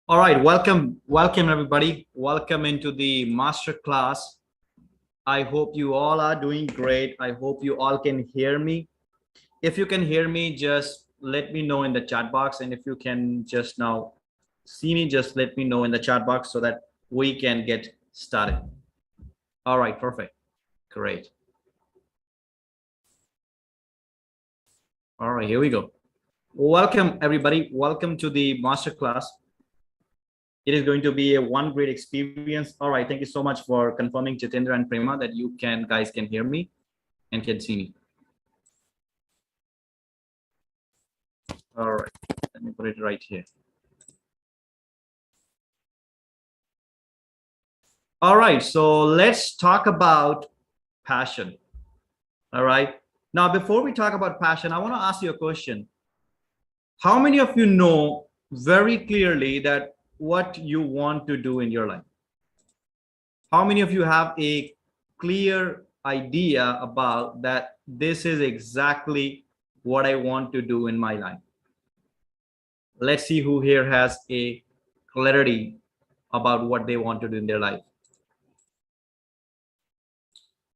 All right, welcome everybody. Welcome into the master class. I hope you all are doing great. I hope you all can hear me. If you can hear me, just let me know in the chat box. And if you can just now see me, just let me know in the chat box so that we can get started. All right, perfect. Great. All right, here we go. Welcome everybody. Welcome to the master class. It is going to be a one great experience. All right, thank you so much for confirming, Jitendra and Prema, that you guys can hear me and can see me. All right, let me put it right here. All right, so let's talk about passion. All right, now before we talk about passion, I want to ask you a question. How many of you know very clearly that what you want to do in your life? How many of you have a clear idea about that this is exactly what I want to do in my life? Let's see who here has a clarity about what they want to do in their life.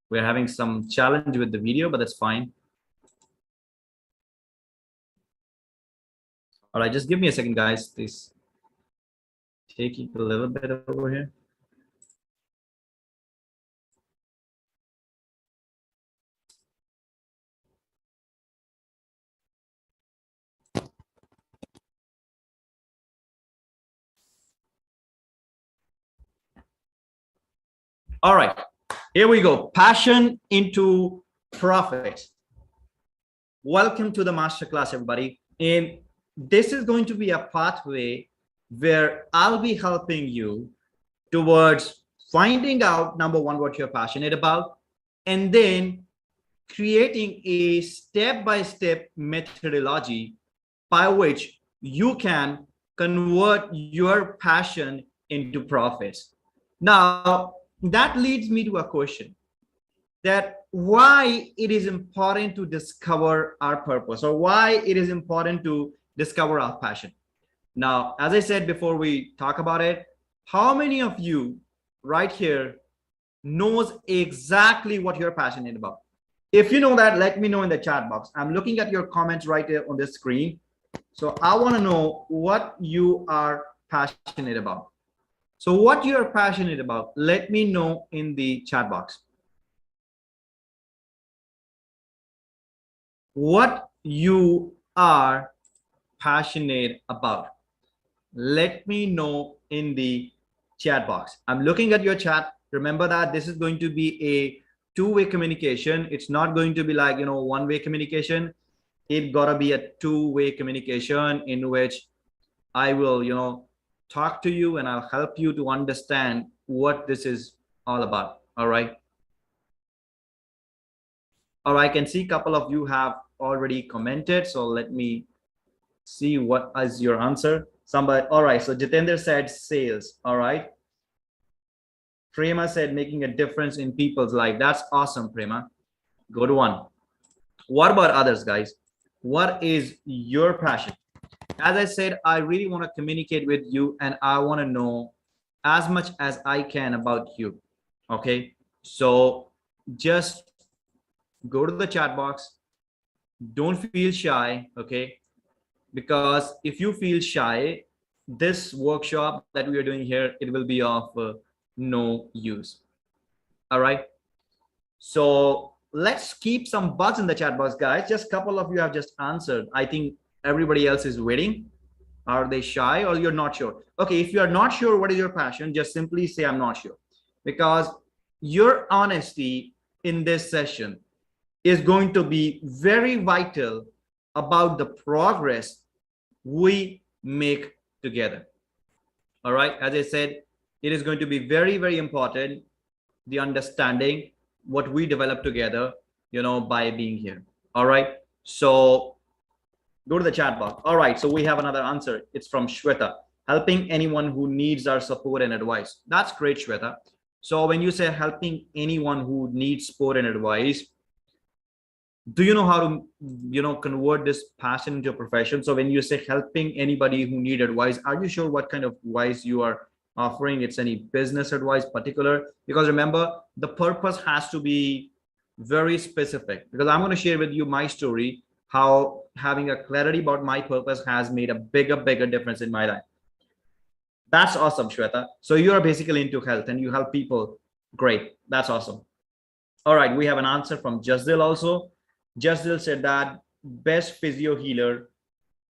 We're having some challenge with the video, but that's fine. All right, just give me a second, guys. Please take it a little bit over here. All right, here we go. Passion into profit. Welcome to the masterclass, everybody. And this is going to be a pathway where I'll be helping you towards finding out, number one, what you're passionate about, and then creating a step-by-step methodology by which you can convert your passion into profits. Now, that leads me to a question that why it is important to discover our purpose, or why it is important to discover our passion. Now, as I said before we talk about it, how many of you right here knows exactly what you're passionate about? If you know that, let me know in the chat box. I'm looking at your comments right here on the screen. So I want to know what you are passionate about. So what you're passionate about, let me know in the chat box. What you are passionate about, let me know in the chat box. I'm looking at your chat. Remember that this is going to be a two-way communication. It's not going to be like, one-way communication. It gotta be a two-way communication in which I will, talk to you and I'll help you to understand what this is all about. All right. All right, I can see a couple of you have already commented. So let me see what is your answer. Somebody, all right. So Jitendra said sales. All right. Prema said making a difference in people's life. That's awesome, Prema. Go to one. What about others, guys? What is your passion? As I said, I really want to communicate with you and I want to know as much as I can about you. Okay. So just go to the chat box. Don't feel shy. Okay. Because if you feel shy, this workshop that we are doing here, it will be of no use. All right. So let's keep some buzz in the chat box, guys. Just a couple of you have just answered. I think everybody else is waiting. Are they shy or you're not sure? Okay, if you're not sure what is your passion, just simply say I'm not sure, because your honesty in this session is going to be very vital about the progress we make together. All right, as I said, it is going to be very, very important, the understanding what we develop together, by being here. All right, so go to the chat box. All right, so we have another answer. It's from Shweta. Helping anyone who needs our support and advice. That's great, Shweta. So when you say helping anyone who needs support and advice, Do you know how to, convert this passion into a profession? So when you say helping anybody who need advice, are you sure what kind of advice you are offering? It's any business advice particular? Because remember, the purpose has to be very specific, because I'm going to share with you my story, how having a clarity about my purpose has made a bigger difference in my life. That's awesome, Shweta. So you are basically into health and you help people. Great. That's awesome. All right, we have an answer from Jasdil also. Jasdil said that best physio healer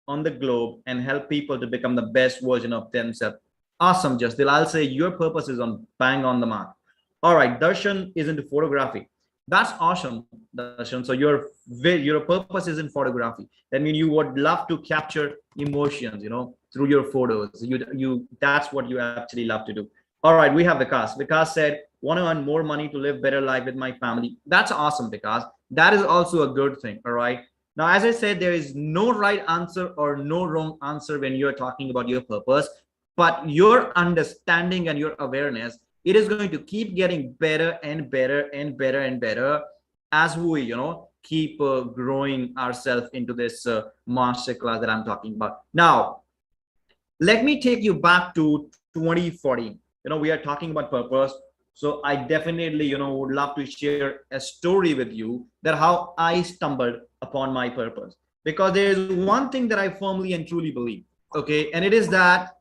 on the globe and help people to become the best version of themselves. Awesome, Jasdil. I'll say your purpose is on bang on the mark. All right, Darshan is into photography. That's awesome, Darshan. So your purpose is in photography. That means you would love to capture emotions, through your photos. You that's what you actually love to do. All right, we have Vikas. Vikas said, want to earn more money to live better life with my family. That's awesome, Vikas. That is also a good thing. All right. Now, as I said, there is no right answer or no wrong answer when you're talking about your purpose, but your understanding and your awareness, it is going to keep getting better and better and better and better as we, keep growing ourselves into this master class that I'm talking about. Now, let me take you back to 2014. We are talking about purpose. So I definitely, would love to share a story with you that how I stumbled upon my purpose. Because there is one thing that I firmly and truly believe, okay? And it is that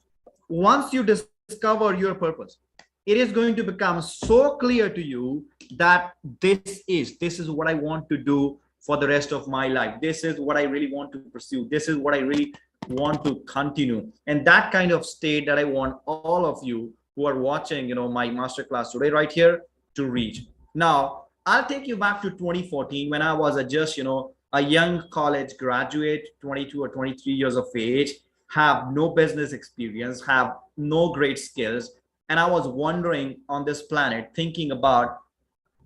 once you discover your purpose, it is going to become so clear to you that this is what I want to do for the rest of my life. This is what I really want to pursue. This is what I really want to continue. And that kind of state that I want all of you who are watching, my masterclass today right here to reach. Now, I'll take you back to 2014 when I was just, a young college graduate, 22 or 23 years of age, have no business experience, have no great skills. And I was wandering on this planet thinking about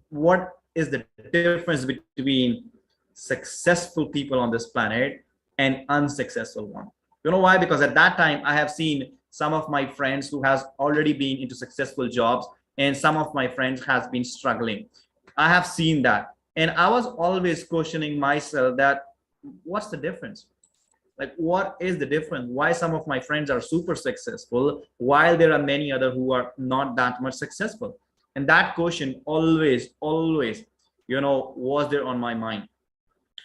what is the difference between successful people on this planet and unsuccessful one. You know why? Because at that time I have seen some of my friends who has already been into successful jobs and some of my friends has been struggling. I have seen that, and I was always questioning myself that what's the difference? Like, what is the difference? Why some of my friends are super successful while there are many other who are not that much successful? And that question always was there on my mind.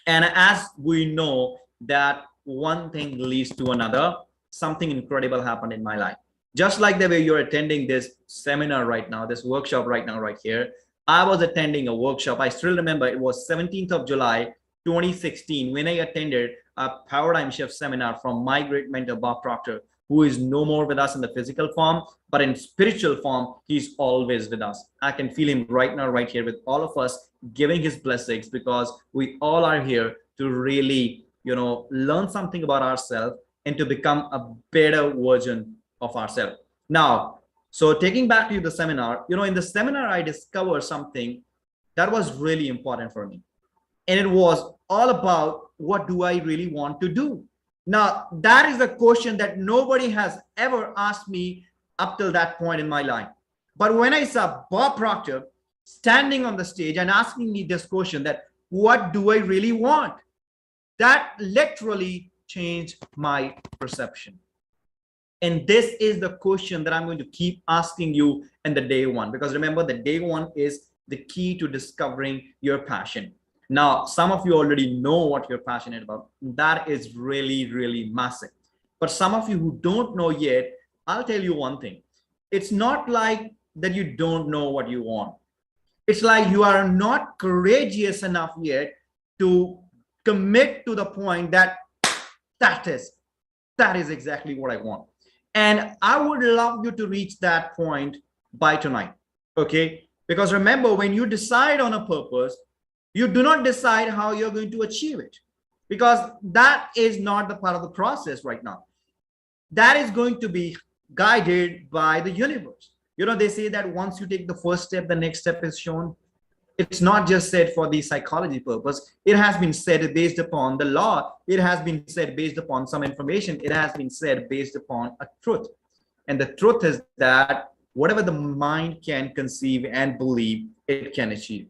And as we know that one thing leads to another, something incredible happened in my life. Just like the way you're attending this seminar right now, this workshop right now, right here, I was attending a workshop. I still remember it was 17th of July, 2016, when I attended a paradigm shift seminar from my great mentor, Bob Proctor, who is no more with us in the physical form, but in spiritual form, he's always with us. I can feel him right now, right here with all of us, giving his blessings, because we all are here to really, learn something about ourselves and to become a better version of ourselves. Now, so taking back to the seminar, in the seminar, I discovered something that was really important for me. And it was all about, what do I really want to do? Now, that is a question that nobody has ever asked me up till that point in my life. But when I saw Bob Proctor standing on the stage and asking me this question, that what do I really want? That literally changed my perception. And this is the question that I'm going to keep asking you in the day one, because remember, the day one is the key to discovering your passion. Now, some of you already know what you're passionate about. That is really, really massive. But some of you who don't know yet, I'll tell you one thing. It's not like that you don't know what you want. It's like you are not courageous enough yet to commit to the point that that is exactly what I want. And I would love you to reach that point by tonight. Okay? Because remember, when you decide on a purpose, you do not decide how you're going to achieve it, because that is not the part of the process right now. That is going to be guided by the universe. They say that once you take the first step, the next step is shown. It's not just said for the psychology purpose. It has been said based upon the law. It has been said based upon some information. It has been said based upon a truth. And the truth is that whatever the mind can conceive and believe, it can achieve.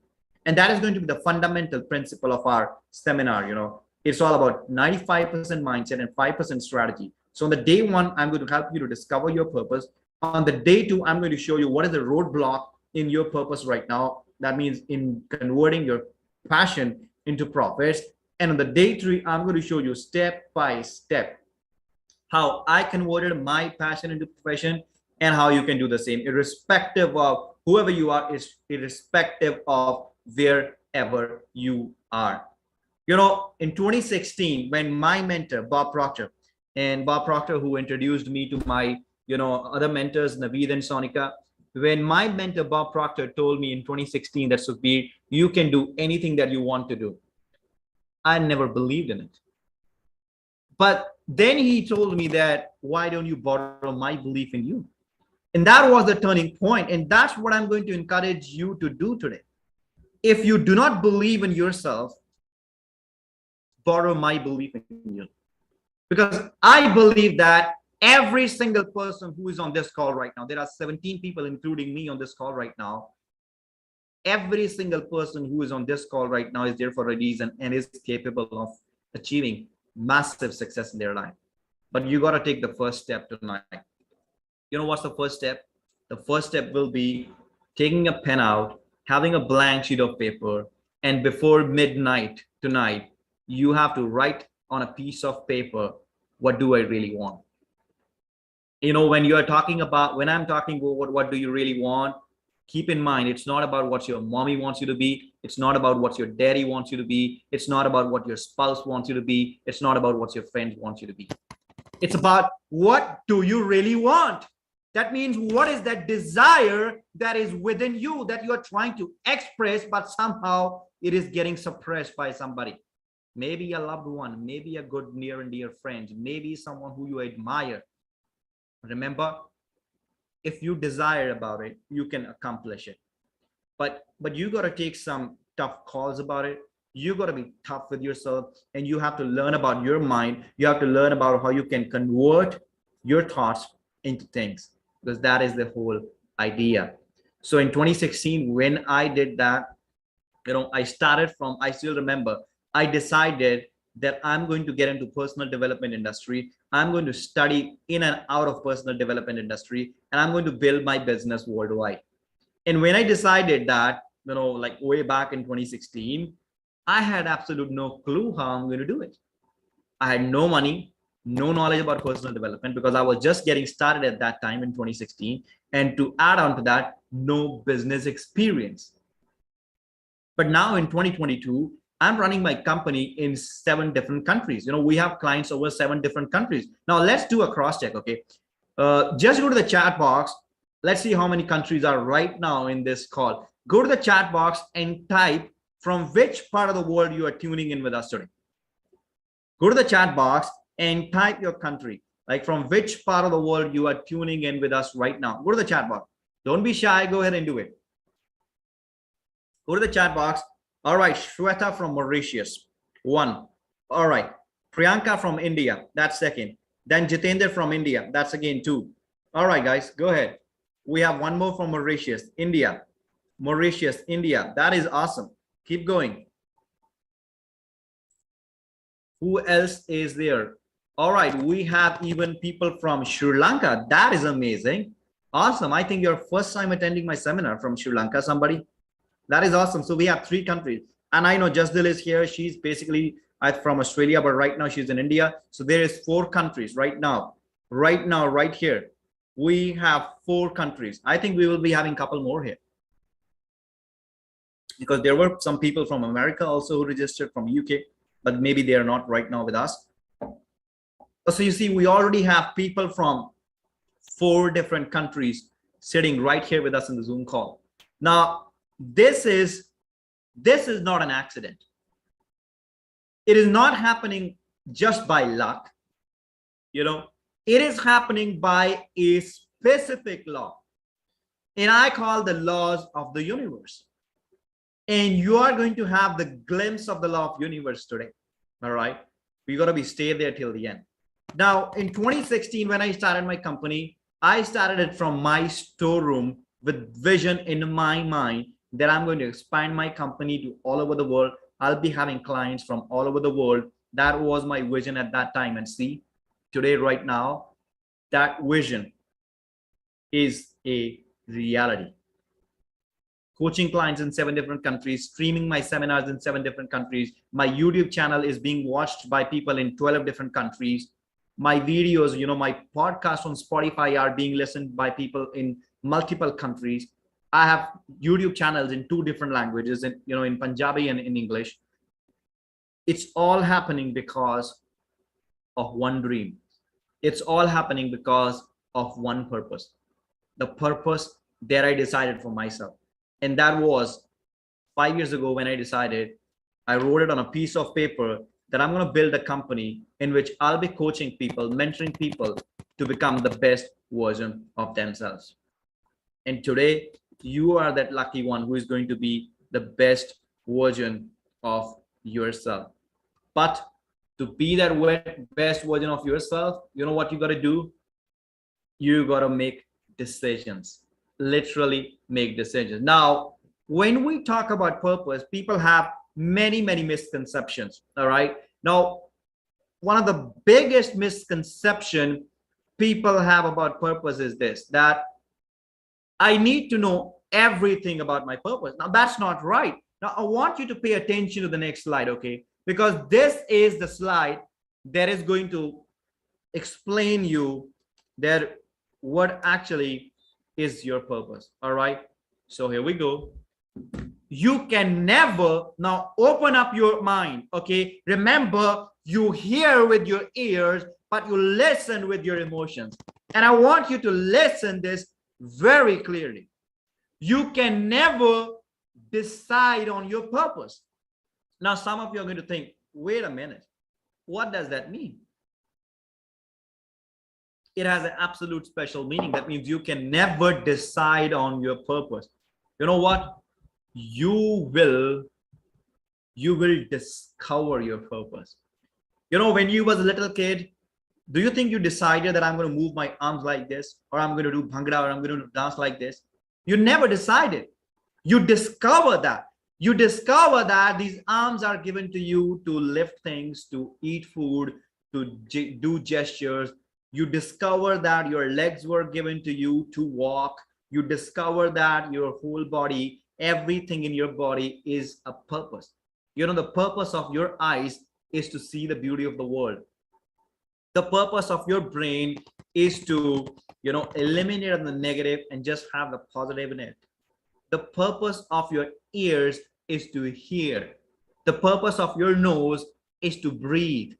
And that is going to be the fundamental principle of our seminar. It's all about 95% mindset and 5% strategy. So on the day one, I'm going to help you to discover your purpose. On the day two, I'm going to show you what is the roadblock in your purpose right now. That means in converting your passion into profits. And on the day three, I'm going to show you step by step how I converted my passion into profession and how you can do the same, irrespective of whoever you are, irrespective of wherever you are. In 2016, when my mentor, Bob Proctor, who introduced me to my, other mentors, Naveed and Sonika, when my mentor, Bob Proctor, told me in 2016 that, Sukhbir, you can do anything that you want to do, I never believed in it. But then he told me that, why don't you borrow my belief in you? And that was the turning point. And that's what I'm going to encourage you to do today. If you do not believe in yourself, borrow my belief in you. Because I believe that every single person who is on this call right now, there are 17 people, including me, on this call right now. Every single person who is on this call right now is there for a reason and is capable of achieving massive success in their life. But you got to take the first step tonight. What's the first step? The first step will be taking a pen out, having a blank sheet of paper, and before midnight tonight, you have to write on a piece of paper, what do I really want? When I'm talking about what do you really want, keep in mind, it's not about what your mommy wants you to be. It's not about what your daddy wants you to be. It's not about what your spouse wants you to be. It's not about what your friends want you to be. It's about, what do you really want? That means, what is that desire that is within you that you are trying to express, but somehow it is getting suppressed by somebody? Maybe a loved one, maybe a good near and dear friend, maybe someone who you admire. Remember, if you desire about it, you can accomplish it. But you got to take some tough calls about it. You got to be tough with yourself, and you have to learn about your mind. You have to learn about how you can convert your thoughts into things, because that is the whole idea. So in 2016, when I did that, I still remember, I decided that I'm going to get into personal development industry. I'm going to study in and out of personal development industry, and I'm going to build my business worldwide. And when I decided that, like way back in 2016, I had absolute no clue how I'm going to do it. I had no money, no knowledge about personal development, because I was just getting started at that time in 2016. And to add on to that, no business experience. But now in 2022, I'm running my company in 7 different countries. We have clients over 7 different countries. Now let's do a cross check. Okay. Just go to the chat box. Let's see how many countries are right now in this call. Go to the chat box and type from which part of the world you are tuning in with us today. Go to the chat box and type your country, like from which part of the world you are tuning in with us right now. Go to the chat box. Don't be shy. Go ahead and do it. Go to the chat box. All right, Shweta from Mauritius, 1. All right, Priyanka from India, that's 2nd. Then Jitendra from India, that's again 2. All right, guys, go ahead. We have 1 more from Mauritius, India. Mauritius, India, that is awesome. Keep going. Who else is there? All right, we have even people from Sri Lanka. That is amazing. Awesome. I think you're first time attending my seminar from Sri Lanka, somebody. That is awesome. So we have 3 countries, and I know Jasdil is here. She's basically from Australia, but right now she's in India. So there is 4 countries right now, right here. We have 4 countries. I think we will be having a couple more here, because there were some people from America also who registered, from UK, but maybe they are not right now with us. So you see, we already have people from 4 different countries sitting right here with us in the Zoom call. Now, this is not an accident. It is not happening just by luck. It is happening by a specific law, and I call the laws of the universe. And you are going to have the glimpse of the law of universe today. All right, we got to stay there till the end. Now in 2016, when I started my company, I started it from my storeroom with vision in my mind that I'm going to expand my company to all over the world. I'll be having clients from all over the world. That was my vision at that time. And see, today, right now, that vision is a reality. Coaching clients in 7 different countries, streaming my seminars in 7 different countries. My YouTube channel is being watched by people in 12 different countries. My videos, my podcasts on Spotify are being listened by people in multiple countries. I have YouTube channels in 2 different languages, in Punjabi and in English. It's all happening because of one dream. It's all happening because of one purpose. The purpose that I decided for myself. And that was 5 years ago when I decided. I wrote it on a piece of paper that I'm going to build a company in which I'll be coaching people, mentoring people to become the best version of themselves. And today, you are that lucky one who is going to be the best version of yourself. But to be that best version of yourself, you know what you got to do? You got to make decisions. Literally make decisions. Now, when we talk about purpose, people have many misconceptions. All right. Now, one of the biggest misconception people have about purpose is this, that I need to know everything about my purpose. Now, that's not right. Now, I want you to pay attention to the next slide, okay? Because this is the slide that is going to explain you that what actually is your purpose. All right. So here we go. You can never, now open up your mind. Okay. Remember, you hear with your ears, but you listen with your emotions. And I want you to listen this very clearly. You can never decide on your purpose. Now, some of you are going to think, wait a minute, what does that mean? It has an absolute special meaning. That means you can never decide on your purpose. You know what? You will discover your purpose. When you was a little kid, do you think you decided that I'm going to move my arms like this, or I'm going to do bhangra, or I'm going to dance like this? You never decided. You discover that. You discover that these arms are given to you to lift things, to eat food, to do gestures. You discover that your legs were given to you to walk. You discover that your whole body, everything in your body is a purpose. The purpose of your eyes is to see the beauty of the world. The purpose of your brain is to, eliminate the negative and just have the positive in it. The purpose of your ears is to hear. The purpose of your nose is to breathe.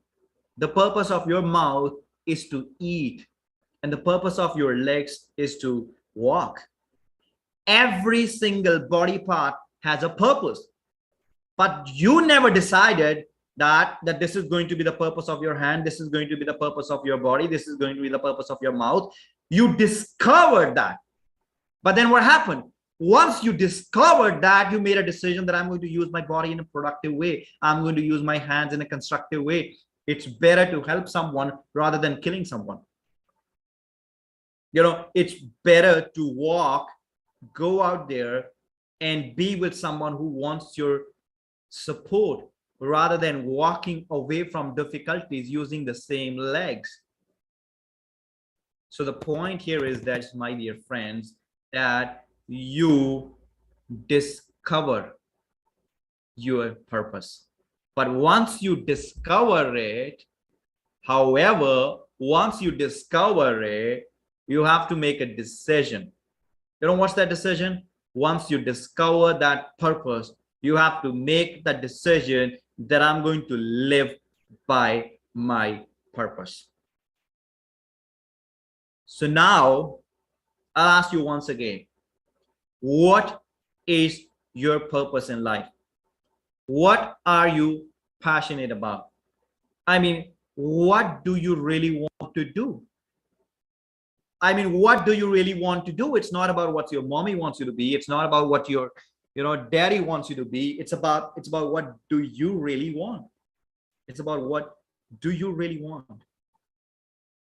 The purpose of your mouth is to eat. And the purpose of your legs is to walk. Every single body part has a purpose. But you never decided that this is going to be the purpose of your hand. This is going to be the purpose of your body. This is going to be the purpose of your mouth. You discovered that. But then what happened? Once you discovered that, you made a decision that I'm going to use my body in a productive way. I'm going to use my hands in a constructive way. It's better to help someone rather than killing someone. It's better to walk, go out there and be with someone who wants your support rather than walking away from difficulties using the same legs. So the point here is that, my dear friends, that you discover your purpose. But once you discover it, however, once you discover it, you have to make a decision. What's that decision? Once you discover that purpose, you have to make the decision that I'm going to live by my purpose. So now I'll ask you once again, what is your purpose in life? What are you passionate about? I mean, what do you really want to do? What do you really want to do? It's not about what your mommy wants you to be. It's not about what your, daddy wants you to be. It's about what do you really want? It's about what do you really want?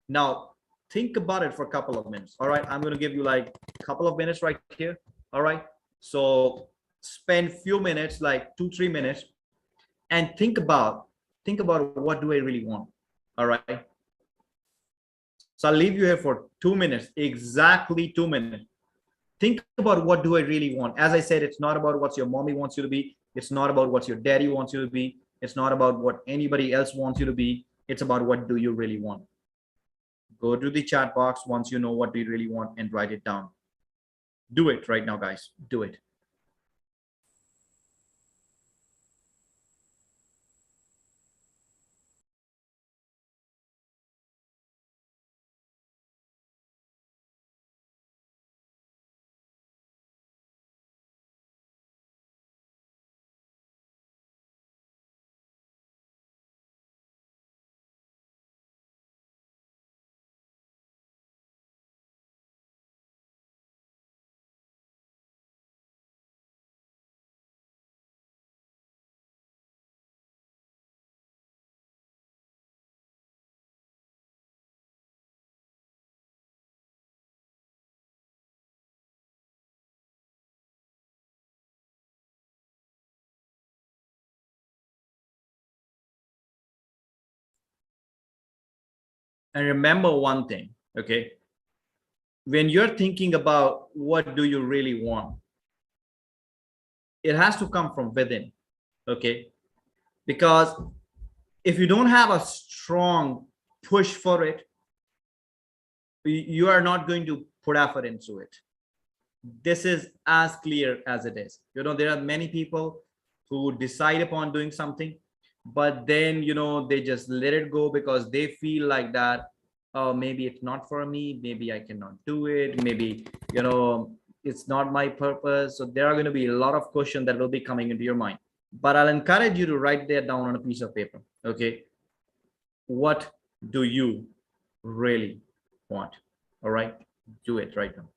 Now, think about it for a couple of minutes. All right. I'm going to give you like a couple of minutes right here. All right. So spend few minutes, like 2-3 minutes, and think about what do I really want. All right. So I'll leave you here for 2 minutes, exactly 2 minutes. Think about what do I really want. As I said, it's not about what your mommy wants you to be. It's not about what your daddy wants you to be. It's not about what anybody else wants you to be. It's about what do you really want. Go to the chat box once you know what you really want and write it down. Do it right now, guys. Do it. And remember one thing, okay? When you're thinking about what do you really want, it has to come from within, okay? Because if you don't have a strong push for it, you are not going to put effort into it. This is as clear as it is. You know, there are many people who decide upon doing something, but then, you know, they just let it go because they feel like that, oh, maybe it's not for me, maybe I cannot do it, maybe, you know, it's not my purpose. So there are going to be a lot of questions that will be coming into your mind, but I'll encourage you to write that down on a piece of paper. Okay, what do you really want? All right, do it right now.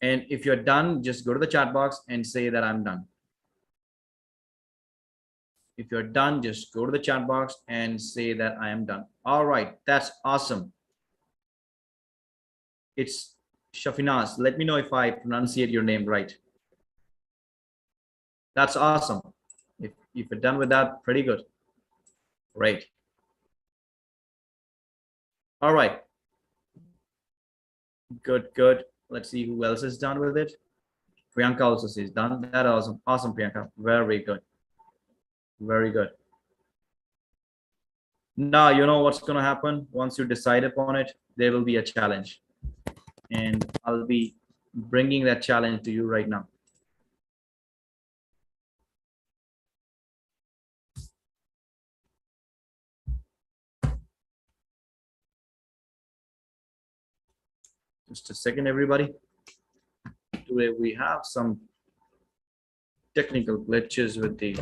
And if you're done, just go to the chat box and say that I'm done. If you're done, just go to the chat box and say that I am done. All right, that's awesome. It's Shafinaz. Let me know if I pronunciate your name right. That's awesome. If you're done with that, pretty good. Great. All right. Good, good. Let's see who else is done with it. Priyanka also says done. That awesome. Awesome, Priyanka. Very good. Very good. Now, you know what's going to happen once you decide upon it, there will be a challenge. And I'll be bringing that challenge to you right now. Just a second, everybody. Today we have some technical glitches with the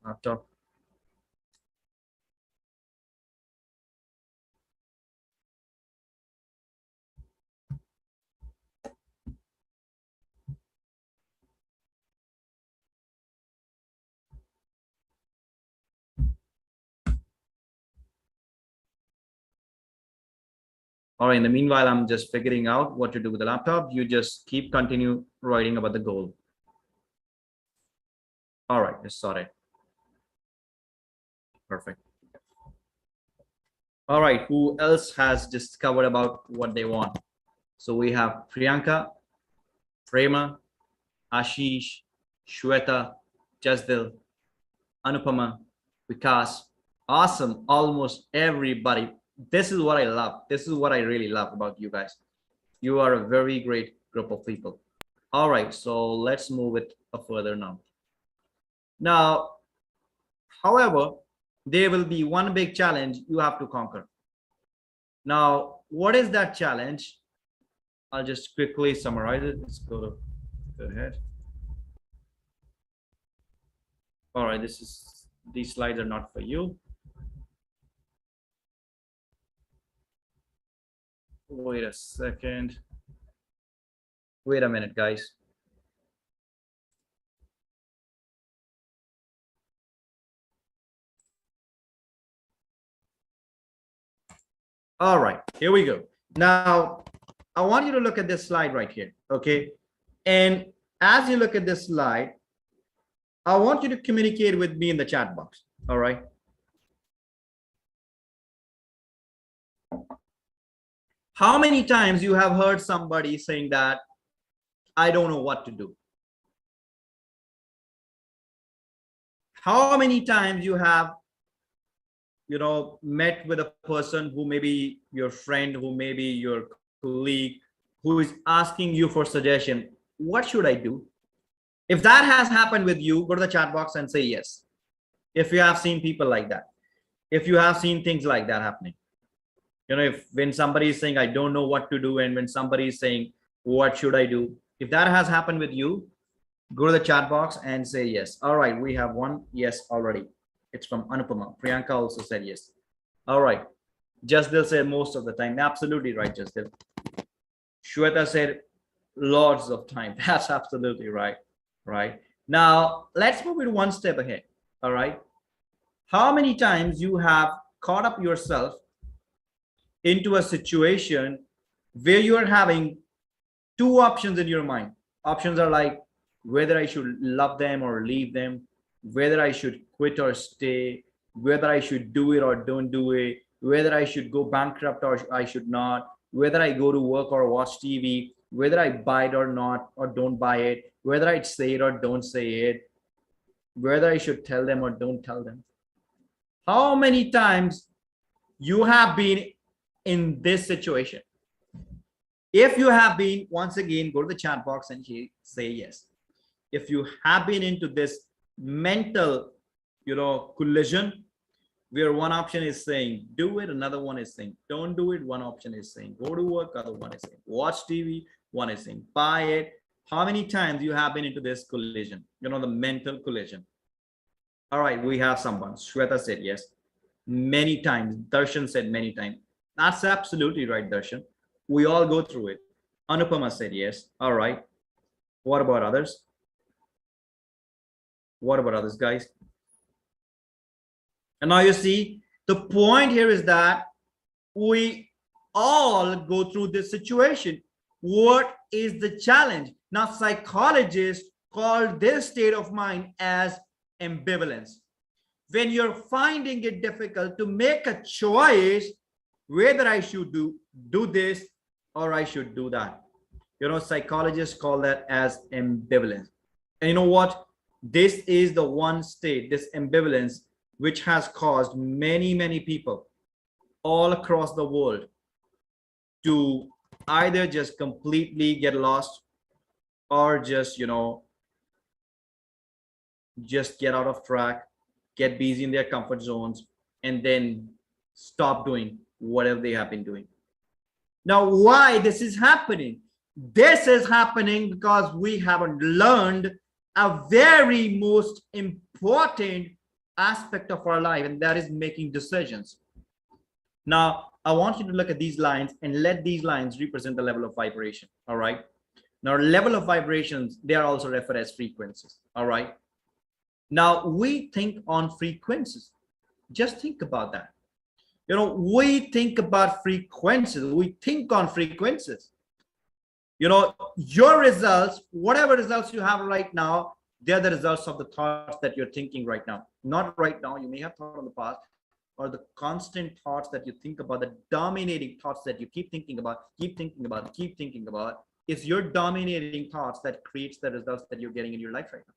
laptop. All right, in the meanwhile, I'm just figuring out what to do with the laptop. You just continue writing about the goal. All right, just sorted. Perfect. All right, who else has discovered about what they want? So we have Priyanka, Prema, Ashish, Shweta, Jasdil, Anupama, Vikas. Awesome, almost everybody. This is what I love. This is what I really love about you guys. You are a very great group of people. All right, so let's move it further now. Now, however, there will be one big challenge you have to conquer. Now, what is that challenge? I'll just quickly summarize it. Let's go ahead. All right, these slides are not for you. Wait a second. Wait a minute, guys. All right, here we go. Now, I want you to look at this slide right here, okay? And as you look at this slide, I want you to communicate with me in the chat box. All right. How many times you have heard somebody saying that I don't know what to do? How many times you have, met with a person who may be your friend, who may be your colleague, who is asking you for suggestion? What should I do? If that has happened with you, go to the chat box and say yes. If you have seen people like that, if you have seen things like that happening, if when somebody is saying I don't know what to do, and when somebody is saying what should I do, if that has happened with you, go to the chat box and say yes. All right, we have one yes already. It's from Anupama. Priyanka also said yes. All right, Jasdil said most of the time. Absolutely right, Jasdil. Shweta said lots of time. That's absolutely right. Right now, let's move it one step ahead. All right, how many times you have caught up yourself into a situation where you are having two options in your mind? Options are like whether I should love them or leave them, whether I should quit or stay, whether I should do it or don't do it, whether I should go bankrupt or I should not, whether I go to work or watch TV, whether I buy it or not, or don't buy it, whether I say it or don't say it, whether I should tell them or don't tell them. How many times you have been in this situation? If you have been, once again, go to the chat box and say yes. If you have been into this mental, collision, where one option is saying do it, another one is saying don't do it, one option is saying go to work, other one is saying watch TV, one is saying buy it. How many times you have been into this collision, the mental collision? All right, we have someone. Shweta said yes. Many times. Darshan said many times. That's absolutely right, Darshan. We all go through it. Anupama said yes. All right. What about others? What about others, guys? And now you see, the point here is that we all go through this situation. What is the challenge? Now, psychologists call this state of mind as ambivalence. When you're finding it difficult to make a choice whether I should do this or I should do that. Psychologists call that as ambivalence. And you know what? This is the one state, this ambivalence, which has caused many people all across the world to either just completely get lost or just, just get out of track, get busy in their comfort zones, and then stop doing whatever they have been doing. Now, why this is happening? This is happening because we haven't learned a very most important aspect of our life, and that is making decisions. Now, I want you to look at these lines and let these lines represent the level of vibration. All right. Now, level of vibrations, they are also referred as frequencies. All right. Now, we think on frequencies. Just think about that. We think about frequencies. We think on frequencies. Your results, whatever results you have right now, they're the results of the thoughts that you're thinking right now. Not right now. You may have thought in the past, or the constant thoughts that you think about, the dominating thoughts that you keep thinking about. It's your dominating thoughts that creates the results that you're getting in your life right now.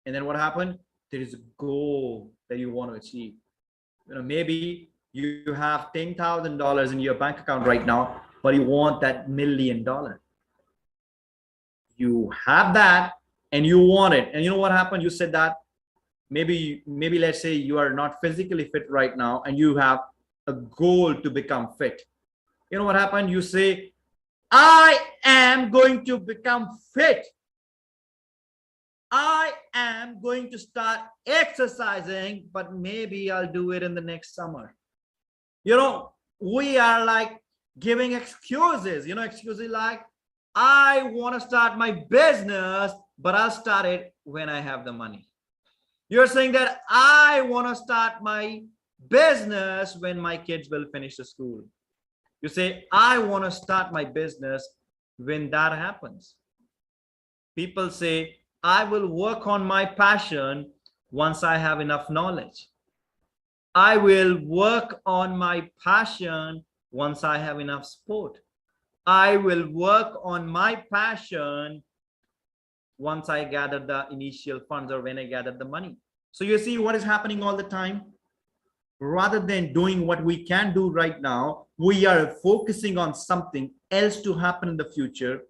And then what happened? There is a goal that you want to achieve. Maybe you have $10,000 in your bank account right now, but you want that $1 million. You have that and you want it. And you know what happened? You said that maybe let's say you are not physically fit right now and you have a goal to become fit. You know what happened? You say, I am going to become fit. I am going to start exercising, but maybe I'll do it in the next summer. We are like giving excuses, excuses like, I want to start my business, but I'll start it when I have the money. You're saying that I want to start my business when my kids will finish the school. You say, I want to start my business when that happens. People say, I will work on my passion once I have enough knowledge. I will work on my passion once I have enough support. I will work on my passion once I gather the initial funds or when I gather the money. So you see what is happening all the time? Rather than doing what we can do right now, we are focusing on something else to happen in the future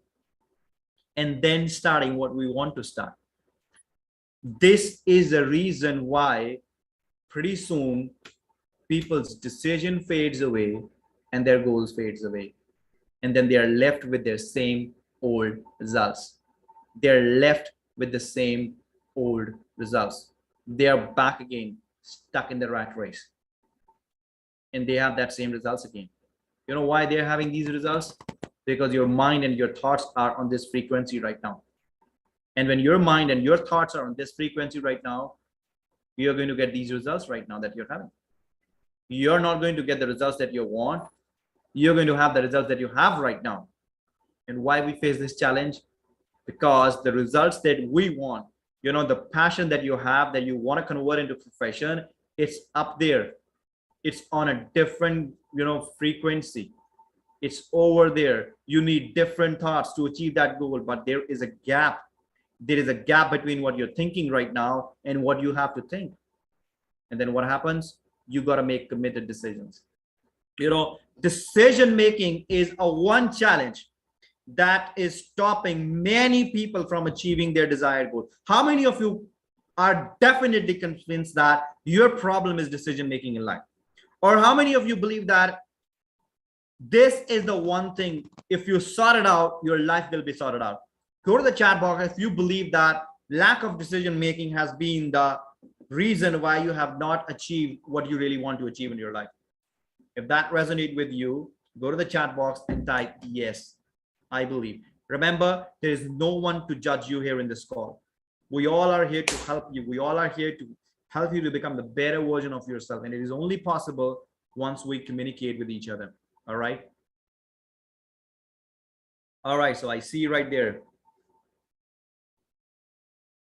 and then starting what we want to start. This is the reason why pretty soon people's decision fades away and their goals fades away. And then they are left with their same old results. They're left with the same old results. They are back again, stuck in the rat race. And they have that same results again. You know why they're having these results? Because your mind and your thoughts are on this frequency right now. And when your mind and your thoughts are on this frequency right now, you're going to get these results right now that you're having. You're not going to get the results that you want. You're going to have the results that you have right now. And why we face this challenge? Because the results that we want, you know, the passion that you have, that you want to convert into profession, it's up there. It's on a different, you know, frequency. It's over there. You need different thoughts to achieve that goal, but there is a gap. There is a gap between what you're thinking right now and what you have to think. And then what happens? You got to make committed decisions. You know, decision making is a one challenge that is stopping many people from achieving their desired goal. How many of you are definitely convinced that your problem is decision making in life? Or how many of you believe that this is the one thing, if you sort it out, your life will be sorted out? Go to the chat box if you believe that lack of decision making has been the reason why you have not achieved what you really want to achieve in your life. If that resonates with you, go to the chat box and type yes, I believe. Remember, there is no one to judge you here in this call. We all are here to help you. We all are here to help you to become the better version of yourself. And it is only possible once we communicate with each other. All right. All right. So I see right there.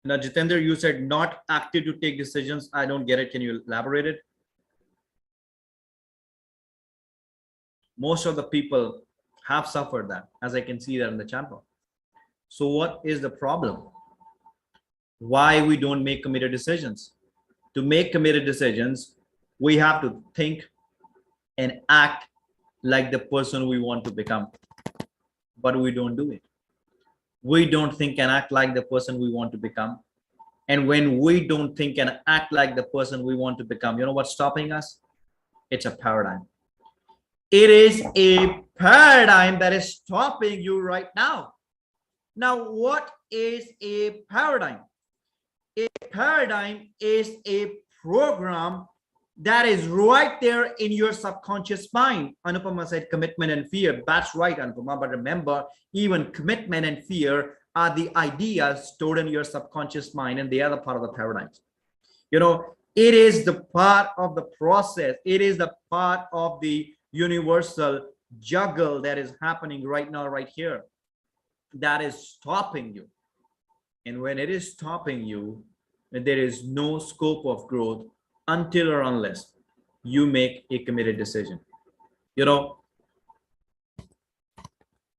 Now, Jitendra, you said not active to take decisions. I don't get it. Can you elaborate it? Most of the people have suffered that, as I can see that in the chat box. So what is the problem? Why we don't make committed decisions? To make committed decisions, we have to think and act like the person we want to become, but we don't do it. We don't think and act like the person we want to become. And when we don't think and act like the person we want to become, you know what's stopping us? It's a paradigm. It is a paradigm that is stopping you right now. Now, what is a paradigm? A paradigm is a program that is right there in your subconscious mind. Anupama said commitment and fear. That's right, Anupama. But remember, even commitment and fear are the ideas stored in your subconscious mind, and they are the part of the paradigms. You know, it is the part of the process. It is the part of the universal juggle that is happening right now, right here, that is stopping you. And when it is stopping you, there is no scope of growth until or unless you make a committed decision. You know,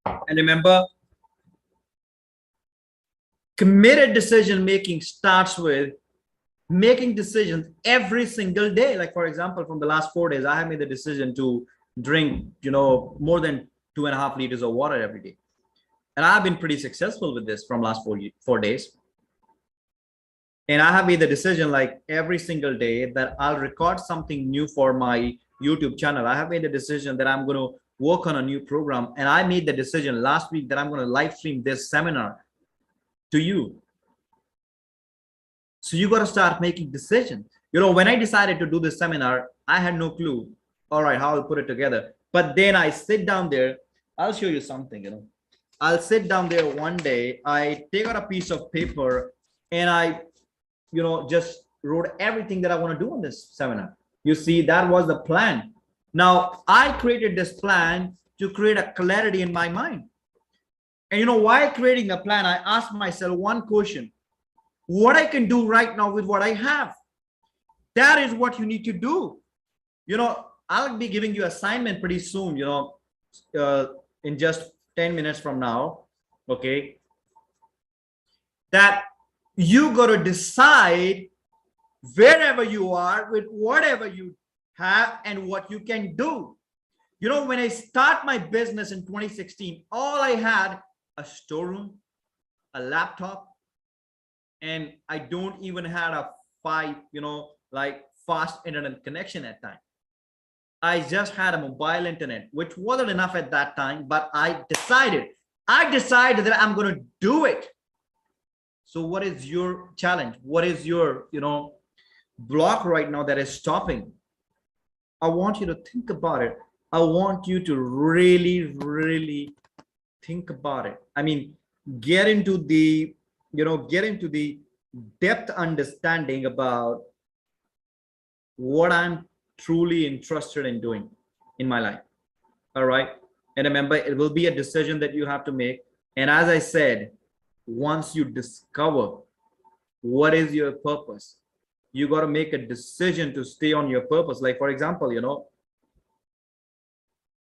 and remember, committed decision making starts with making decisions every single day. Like, for example, from the last 4 days, I have made the decision to drink, you know, more than 2.5 liters of water every day. And I've been pretty successful with this from last 4 days. And I have made the decision, like, every single day that I'll record something new for my YouTube channel. I have made the decision that I'm going to work on a new program. And I made the decision last week that I'm going to live stream this seminar to you. So you got to start making decisions. You know, when I decided to do this seminar, I had no clue, all right, how I'll put it together. But then I sit down there. I'll show you something, you know. I'll sit down there one day. I take out a piece of paper and I, you know, just wrote everything that I want to do on this seminar. You see, that was the plan. Now, I created this plan to create a clarity in my mind. And you know, while creating the plan, I asked myself one question: what I can do right now with what I have. That is what you need to do. You know, I'll be giving you assignment pretty soon, you know, in just 10 minutes from now. Okay. That you got to decide wherever you are with whatever you have and what you can do. You know, when I start my business in 2016, all I had a storeroom, a laptop, and I don't even had a like fast internet connection at time. I just had a mobile internet, which wasn't enough at that time, but I decided that I'm going to do it. So what is your challenge? What is your, block right now that is stopping? I want you to think about it. I want you to really, really think about it. I mean, get into the depth understanding about what I'm truly interested in doing in my life. All right. And remember, it will be a decision that you have to make. And as I said, once you discover what is your purpose, you got to make a decision to stay on your purpose. Like, for example,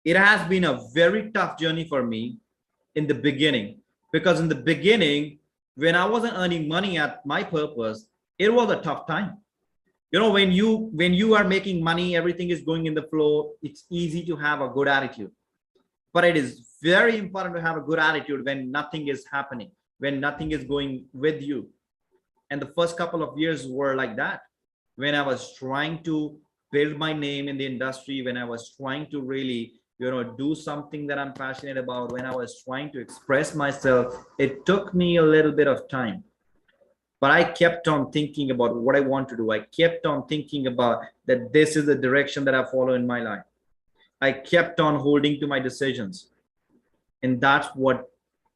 it has been a very tough journey for me in the beginning, because in the beginning, when I wasn't earning money at my purpose, it was a tough time. When you are making money, everything is going in the flow. It's easy to have a good attitude, but it is very important to have a good attitude when nothing is happening, when nothing is going with you. And the first couple of years were like that, when I was trying to build my name in the industry, when I was trying to really, do something that I'm passionate about, when I was trying to express myself. It took me a little bit of time, but I kept on thinking about what I want to do. I kept on thinking about that this is the direction that I follow in my life. I kept on holding to my decisions. And that's what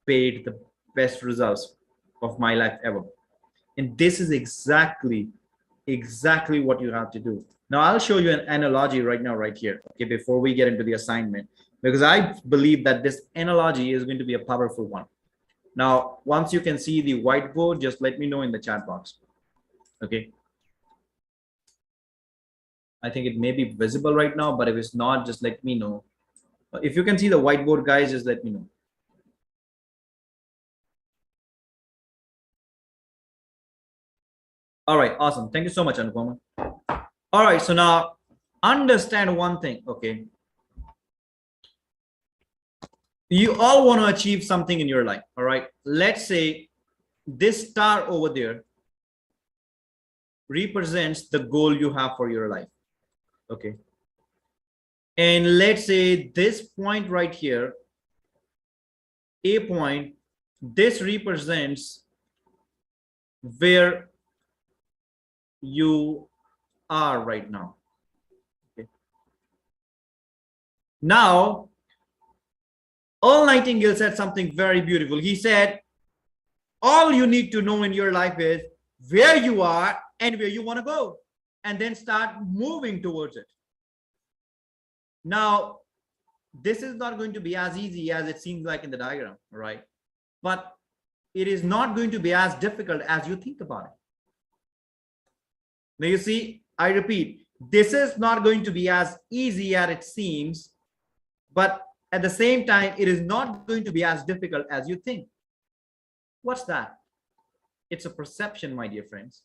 paid the best results of my life ever. And this is exactly what you have to do. Now, I'll show you an analogy right now, right here, okay, before we get into the assignment, because I believe that this analogy is going to be a powerful one. Now, once you can see the whiteboard, just let me know in the chat box. Okay. I think it may be visible right now, but if it's not, just let me know. If you can see the whiteboard, guys, just let me know. All right, awesome. Thank you so much, Anupama. All right, so now understand one thing, okay? You all want to achieve something in your life, all right? Let's say this star over there represents the goal you have for your life, okay? And let's say this point right here, A point, this represents where you are right now. Okay. Now, Earl Nightingale said something very beautiful. He said, all you need to know in your life is where you are and where you want to go, and then start moving towards it. Now, this is not going to be as easy as it seems like in the diagram, right? But it is not going to be as difficult as you think about it. Now, you see, I repeat, this is not going to be as easy as it seems, but at the same time, it is not going to be as difficult as you think. What's that? It's a perception, my dear friends.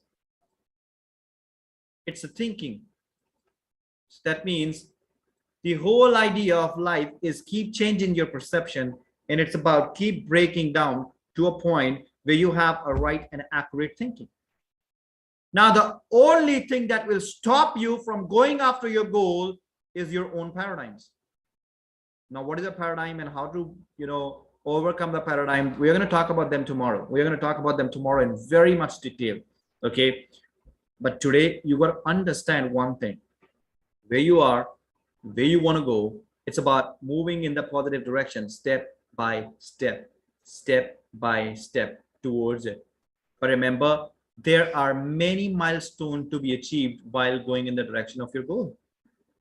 It's a thinking. So that means the whole idea of life is keep changing your perception, and it's about keep breaking down to a point where you have a right and accurate thinking. Now, the only thing that will stop you from going after your goal is your own paradigms. Now, what is a paradigm and how to, overcome the paradigm? We're going to talk about them tomorrow. We're going to talk about them tomorrow in very much detail. Okay. But today you got to understand one thing: where you are, where you want to go. It's about moving in the positive direction, step by step towards it. But remember, there are many milestones to be achieved while going in the direction of your goal.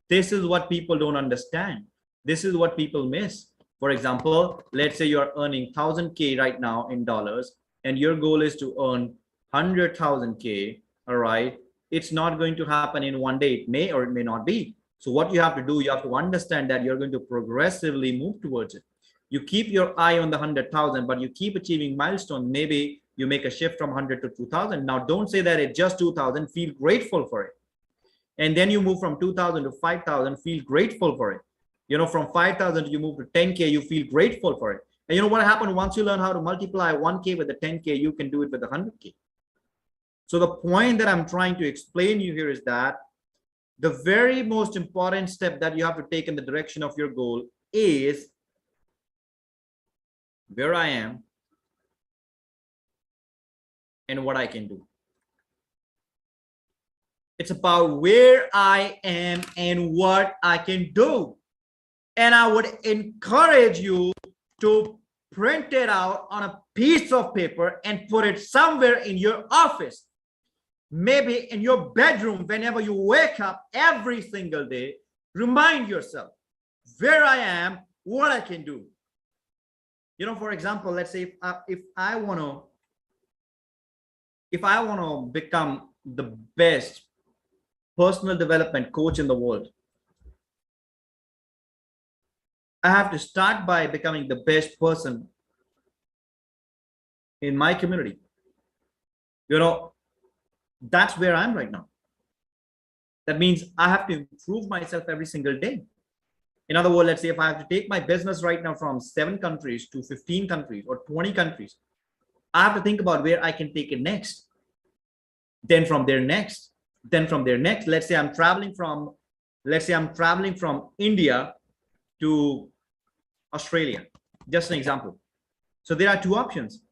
This is what people don't understand. This is what people miss. For example, let's say you're earning 1000K right now in dollars, and your goal is to earn 100,000K. All right. It's not going to happen in one day. It may or it may not be. So what you have to do, you have to understand that you're going to progressively move towards it. You keep your eye on the 100,000, but you keep achieving milestone. Maybe you make a shift from 100 to 2000. Now, don't say that it's just 2000. Feel grateful for it. And then you move from 2000 to 5000. Feel grateful for it. You know, from 5,000 you move to 10K. You feel grateful for it. And you know what happened once you learn how to multiply 1K with the 10K, you can do it with the 100K. So the point that I'm trying to explain you here is that the very most important step that you have to take in the direction of your goal is where I am and what I can do. It's about where I am and what I can do. And I would encourage you to print it out on a piece of paper and put it somewhere in your office. Maybe in your bedroom, whenever you wake up every single day, remind yourself where I am, what I can do. You know, for example, let's say if I want to become the best personal development coach in the world, I have to start by becoming the best person in my community. You know, that's where I'm right now. That means I have to improve myself every single day. In other words, let's say if I have to take my business right now from 7 countries to 15 countries or 20 countries, I have to think about where I can take it next. Then from there next, then from there next. Let's say I'm traveling from India to Australia, just an example. So there are 2 options.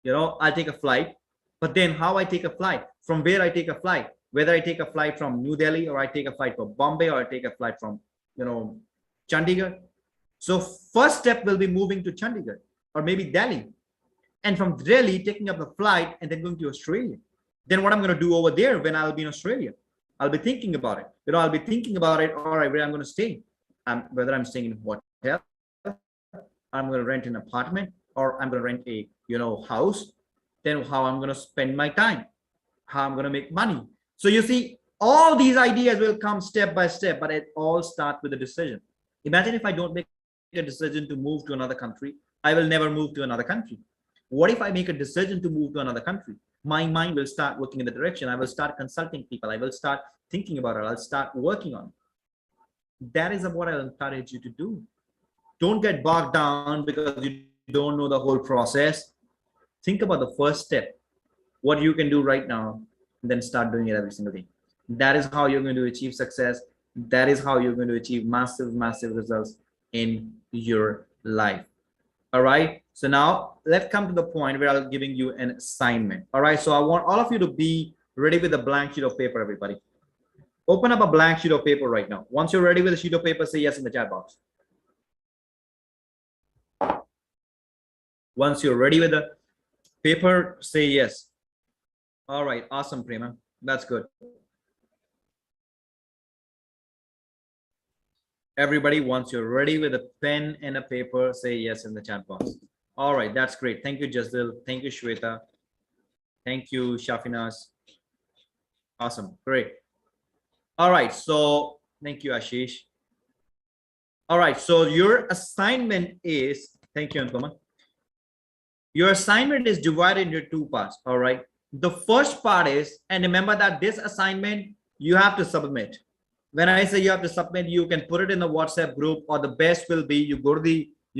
You know, I'll take a flight, but then how I take a flight, from where I take a flight, whether I take a flight from New Delhi or I take a flight from Bombay or I take a flight from, you know, Chandigarh. So first step will be moving to Chandigarh or maybe Delhi. And from Delhi, taking up the flight and then going to Australia. Then what I'm going to do over there when I'll be in Australia, I'll be thinking about it. You know, I'll be thinking about it. All right, where I'm going to stay, whether I'm staying in a hotel, I'm going to rent an apartment, or I'm going to rent a, you know, house. Then how I'm going to spend my time, how I'm going to make money. So you see, all these ideas will come step by step, but it all starts with a decision. Imagine if I don't make a decision to move to another country, I will never move to another country. What if I make a decision to move to another country? My mind will start working in the direction. I will start consulting people. I will start thinking about it. I'll start working on it. That is what I'll encourage you to do. Don't get bogged down because you don't know the whole process. Think about the first step, what you can do right now, and then start doing it every single day. That is how you're going to achieve success. That is how you're going to achieve massive, massive results in your life. All right. So now let's come to the point where I'm giving you an assignment. All right. So I want all of you to be ready with a blank sheet of paper, everybody. Open up a blank sheet of paper right now. Once you're ready with a sheet of paper, say yes in the chat box. Once you're ready with the paper, say yes. All right. Awesome, Prema. That's good. Everybody, once you're ready with a pen and a paper, say yes in the chat box. All right, that's great. Thank you, Jazil. Thank you, Shweta. Thank you, Shafinas. Awesome, great. All right, so thank you, Ashish. All right, so your assignment is, thank you, Anupama. Your assignment is divided into 2 parts, all right? The first part is, and remember that this assignment, you have to submit. When I say you have to submit, you can put it in the WhatsApp group, or the best will be you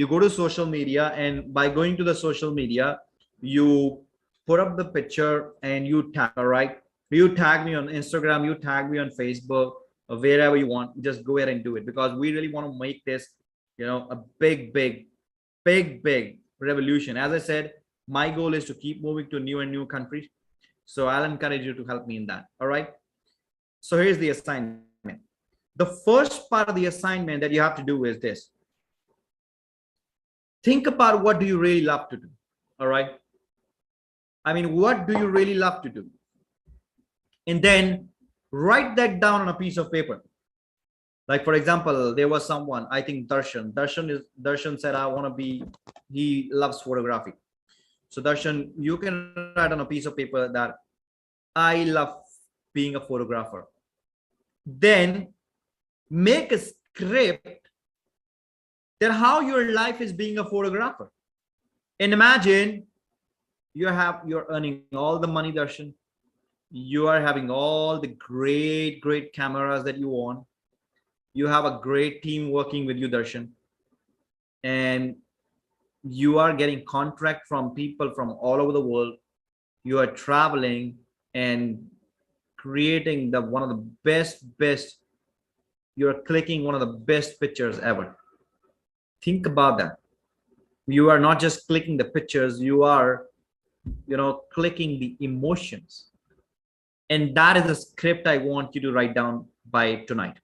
go to social media, and by going to the social media, you put up the picture and you tag, all right? You tag me on Instagram, you tag me on Facebook, or wherever you want, just go ahead and do it, because we really want to make this, you know, a big revolution. As I said, my goal is to keep moving to new and new countries. So I'll encourage you to help me in that. All right. So here's the assignment. The first part of the assignment that you have to do is this. Think about what do you really love to do. All right. I mean, what do you really love to do? And then write that down on a piece of paper. Like, for example, there was someone, I think Darshan said, I want to be, he loves photography. So Darshan, you can write on a piece of paper that I love being a photographer. Then make a script that how your life is being a photographer. And imagine you're earning all the money, Darshan. You are having all the great cameras that you want. You have a great team working with you, Darshan. And you are getting contract from people from all over the world. You are traveling and creating the one of the best, you're clicking one of the best pictures ever. Think about that. You are not just clicking the pictures, you are, clicking the emotions. And that is the script I want you to write down by tonight.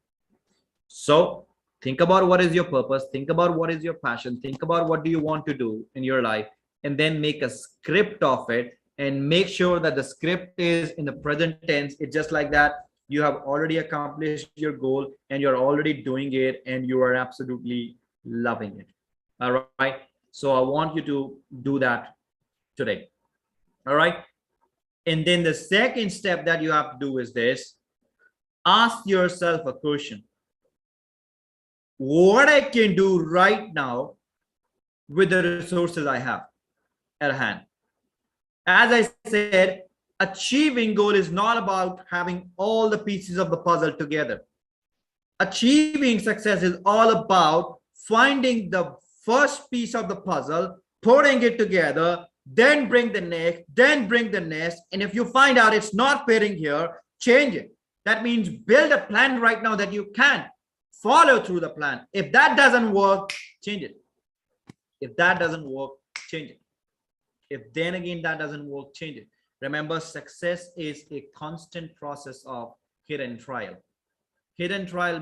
So think about what is your purpose, think about what is your passion, think about what do you want to do in your life, and then make a script of it, and make sure that the script is in the present tense. It's just like that you have already accomplished your goal and you're already doing it and you are absolutely loving it. All right, so I want you to do that today. All right, and then the second step that you have to do is this: ask yourself a question. What I can do right now with the resources I have at hand. As I said, achieving goal is not about having all the pieces of the puzzle together. Achieving success is all about finding the first piece of the puzzle, putting it together, then bring the next, then bring the next. And if you find out it's not fitting here, change it. That means build a plan right now that you can follow through the plan. If that doesn't work, change it. If that doesn't work, change it. If then again that doesn't work, change it. Remember, success is a constant process of hit and trial. Hit and trial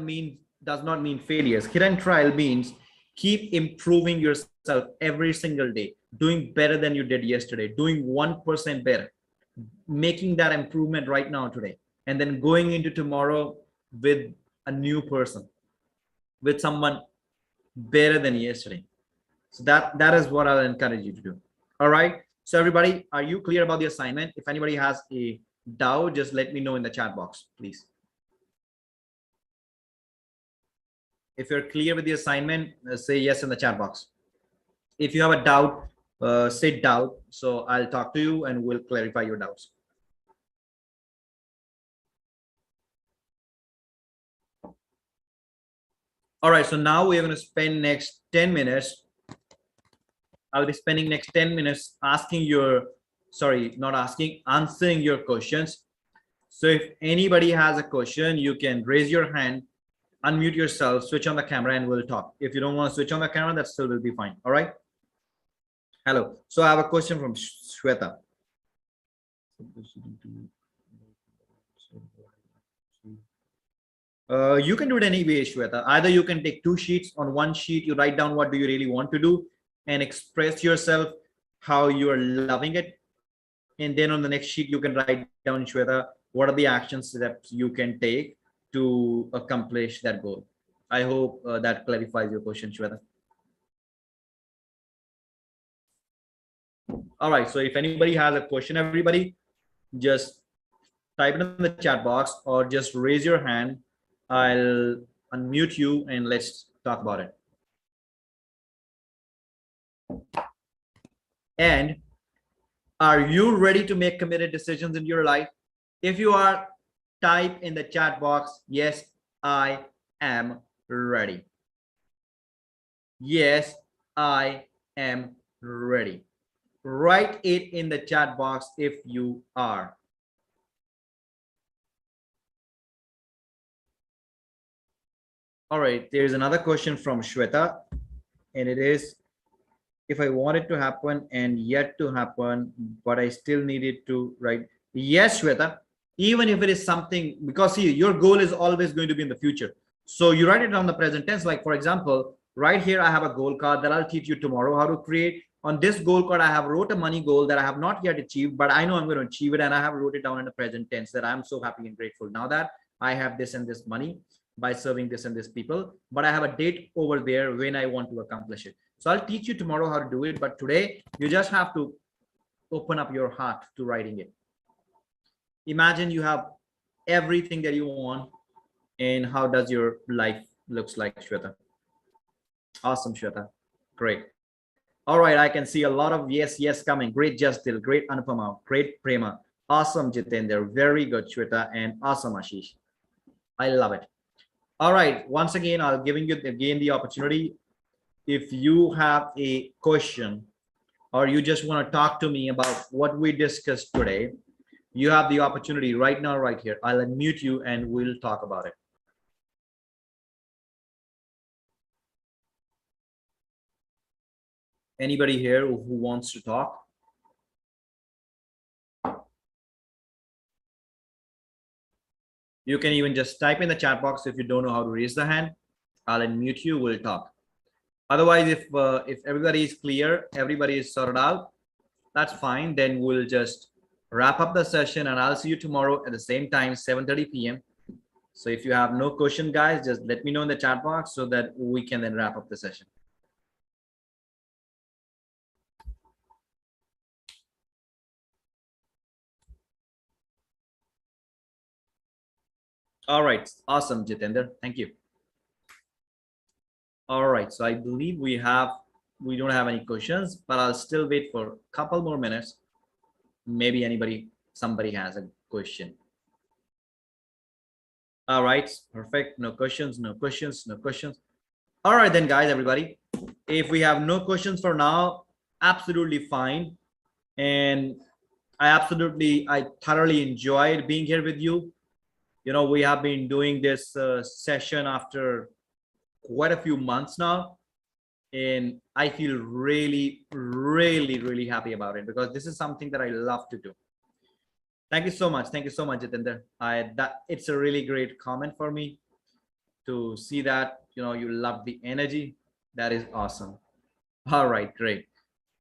does not mean failures. Hit and trial means keep improving yourself every single day, doing better than you did yesterday, doing 1% better, making that improvement right now today, and then going into tomorrow with a new person, with someone better than yesterday. So that is what I'll encourage you to do. All right, so everybody, are you clear about the assignment? If anybody has a doubt, just let me know in the chat box, please. If you're clear with the assignment, say yes in the chat box. If you have a doubt, say doubt, so I'll talk to you and we'll clarify your doubts. All right, so now we're going to spend next 10 minutes. I'll be spending next 10 minutes answering your questions. So if anybody has a question, you can raise your hand, unmute yourself, switch on the camera, and we'll talk. If you don't want to switch on the camera, that still will be fine. All right. Hello. So I have a question from Shweta. You can do it any way, Shweta. Either you can take 2 sheets. On one sheet, you write down what do you really want to do and express yourself how you are loving it. And then on the next sheet, you can write down, Shweta, what are the action steps you can take to accomplish that goal. I hope that clarifies your question, Shweta. All right, so if anybody has a question, everybody just type it in the chat box or just raise your hand. I'll unmute you and let's talk about it. And are you ready to make committed decisions in your life? If you are, type in the chat box, yes, I am ready. Yes, I am ready. Write it in the chat box if you are. All right, there's another question from Shweta, and it is, if I want it to happen and yet to happen, but I still need it to write. Yes, Shweta, even if it is something, because see, your goal is always going to be in the future. So you write it on the present tense. Like for example, right here, I have a goal card that I'll teach you tomorrow how to create. On this goal card, I have wrote a money goal that I have not yet achieved, but I know I'm going to achieve it. And I have wrote it down in the present tense that I'm so happy and grateful now that I have this and this money. by serving this and this people, but I have a date over there when I want to accomplish it. So I'll teach you tomorrow how to do it, but today you just have to open up your heart to writing it. Imagine you have everything that you want, and how does your life looks like, Shweta? Awesome, Shweta. Great. All right, I can see a lot of yes coming. Great, Justil. Great, Anupama. Great, Prema. Awesome, Jitendra. Very good, Shweta. And awesome, Ashish. I love it. All right, once again, I'll giving you again the opportunity. If you have a question or you just want to talk to me about what we discussed today, you have the opportunity right now, right here. I'll unmute you and we'll talk about it. Anybody here who wants to talk? You can even just type in the chat box. If you don't know how to raise the hand, I'll unmute you, we'll talk. Otherwise, if everybody is clear, everybody is sorted out, that's fine. Then we'll just wrap up the session and I'll see you tomorrow at the same time, 7:30 p.m. So if you have no question, guys, just let me know in the chat box so that we can then wrap up the session. All right, awesome, Jitendra. Thank you. All right, so I believe we don't have any questions, but I'll still wait for a couple more minutes. Maybe somebody has a question. All right, perfect. No questions, no questions, no questions. All right then, guys, everybody. If we have no questions for now, absolutely fine. And I thoroughly enjoyed being here with you. You know, we have been doing this session after quite a few months now, and I feel really, really, really happy about it because this is something that I love to do. Thank you so much. Thank you so much, Jitendra. It's a really great comment for me to see that, you know, you love the energy. That is awesome. All right, great.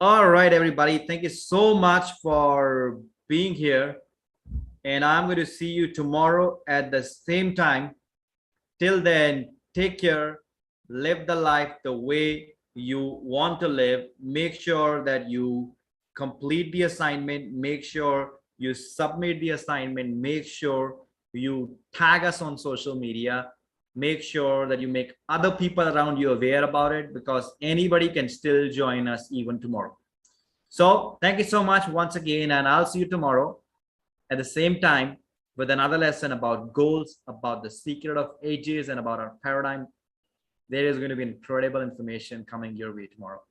All right, everybody. Thank you so much for being here. And I'm going to see you tomorrow at the same time. Till then, take care. Live the life the way you want to live. Make sure that you complete the assignment. Make sure you submit the assignment. Make sure you tag us on social media. Make sure that you make other people around you aware about it, because anybody can still join us even tomorrow. So thank you so much once again, and I'll see you tomorrow at the same time with another lesson about goals, about the secret of ages, and about our paradigm. There is going to be incredible information coming your way tomorrow.